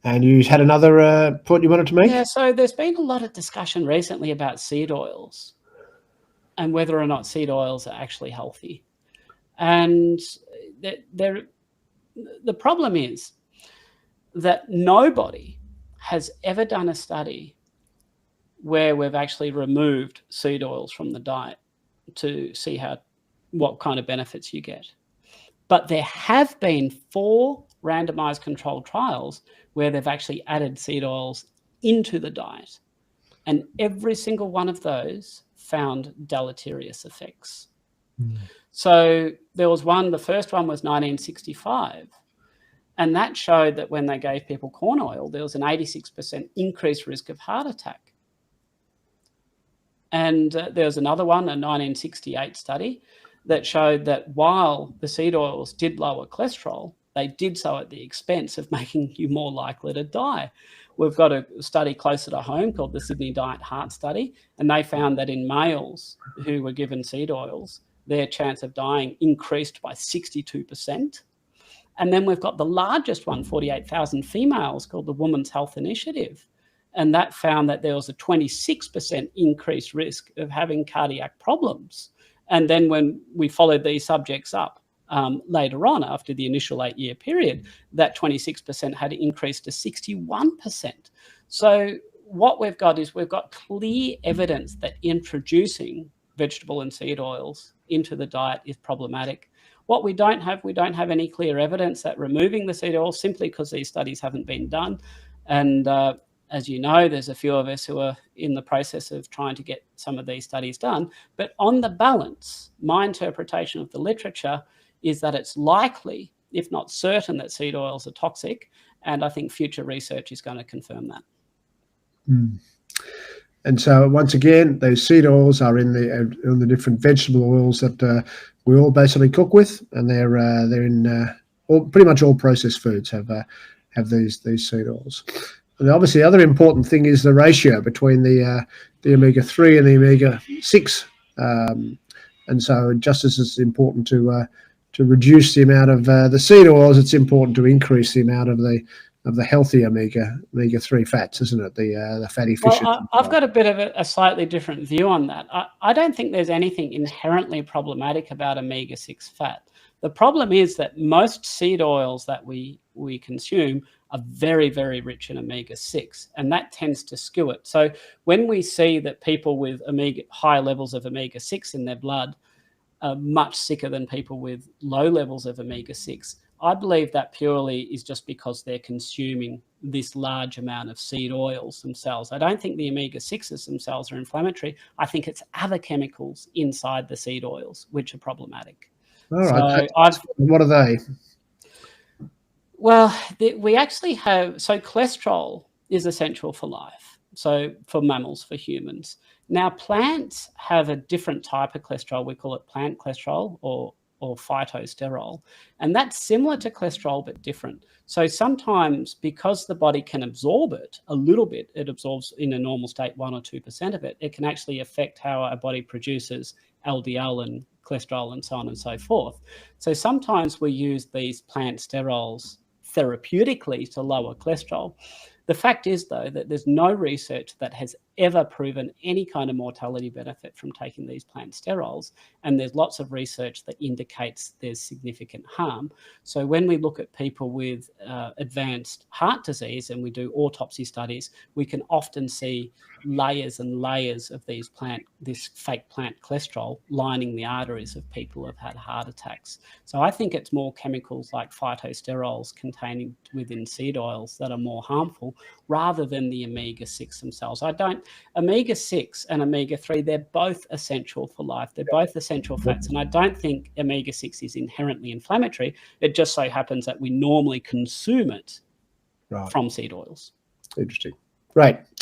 And you had another point you wanted to make? Yeah, so there's been a lot of discussion recently about seed oils and whether or not seed oils are actually healthy. And the problem is that nobody has ever done a study where we've actually removed seed oils from the diet to see what kind of benefits you get. But there have been 4 randomized controlled trials where they've actually added seed oils into the diet. And every single one of those found deleterious effects. So there was one, the first one was 1965. And that showed that when they gave people corn oil, there was an 86% increased risk of heart attack. And there was another one, a 1968 study, that showed that while the seed oils did lower cholesterol, they did so at the expense of making you more likely to die. We've got a study closer to home called the Sydney Diet Heart Study, and they found that in males who were given seed oils, their chance of dying increased by 62%. And then we've got the largest one, 48,000 females, called the Women's Health Initiative. And that found that there was a 26% increased risk of having cardiac problems. And then when we followed these subjects up later on, after the initial 8-year period, that 26% had increased to 61%. So what we've got is we've got clear evidence that introducing vegetable and seed oils into the diet is problematic. What we don't have any clear evidence that removing the seed oil, simply because these studies haven't been done. And as you know, there's a few of us who are in the process of trying to get some of these studies done. But on the balance, my interpretation of the literature is that it's likely, if not certain, that seed oils are toxic. And I think future research is going to confirm that. And so once again, those seed oils are in the different vegetable oils that we all basically cook with, and they're in pretty much all processed foods have these seed oils. And obviously, the other important thing is the ratio between the omega-3 and the omega-6. And so, just as it's important to reduce the amount of the seed oils, it's important to increase the amount of the healthy omega-3 fats, isn't it? The fatty fishes. Well, I've got a bit of a slightly different view on that. I don't think there's anything inherently problematic about omega-6 fat. The problem is that most seed oils that we consume are very, very rich in omega-6, and that tends to skew it. So when we see that people with high levels of omega-6 in their blood are much sicker than people with low levels of omega-6, I believe that purely is just because they're consuming this large amount of seed oils themselves. I don't think the omega-6s themselves are inflammatory. I think it's other chemicals inside the seed oils which are problematic. All right. So what are they? Well, we actually have, so cholesterol is essential for life. So for mammals, for humans. Now, plants have a different type of cholesterol. We call it plant cholesterol or phytosterol. And that's similar to cholesterol, but different. So sometimes because the body can absorb it a little bit, it absorbs in a normal state 1 or 2% of it, it can actually affect how our body produces LDL and cholesterol and so on and so forth. So sometimes we use these plant sterols therapeutically to lower cholesterol. The fact is, though, that there's no research that has ever proven any kind of mortality benefit from taking these plant sterols, and there's lots of research that indicates there's significant harm. So when we look at people with advanced heart disease and we do autopsy studies, we can often see layers and layers of this fake plant cholesterol lining the arteries of people who have had heart attacks. So I think it's more chemicals like phytosterols contained within seed oils that are more harmful, rather than the omega-6 themselves. Omega-6 and omega-3, they're both essential for life. They're both essential fats. And I don't think omega-6 is inherently inflammatory. It just so happens that we normally consume it from seed oils. Interesting. Great.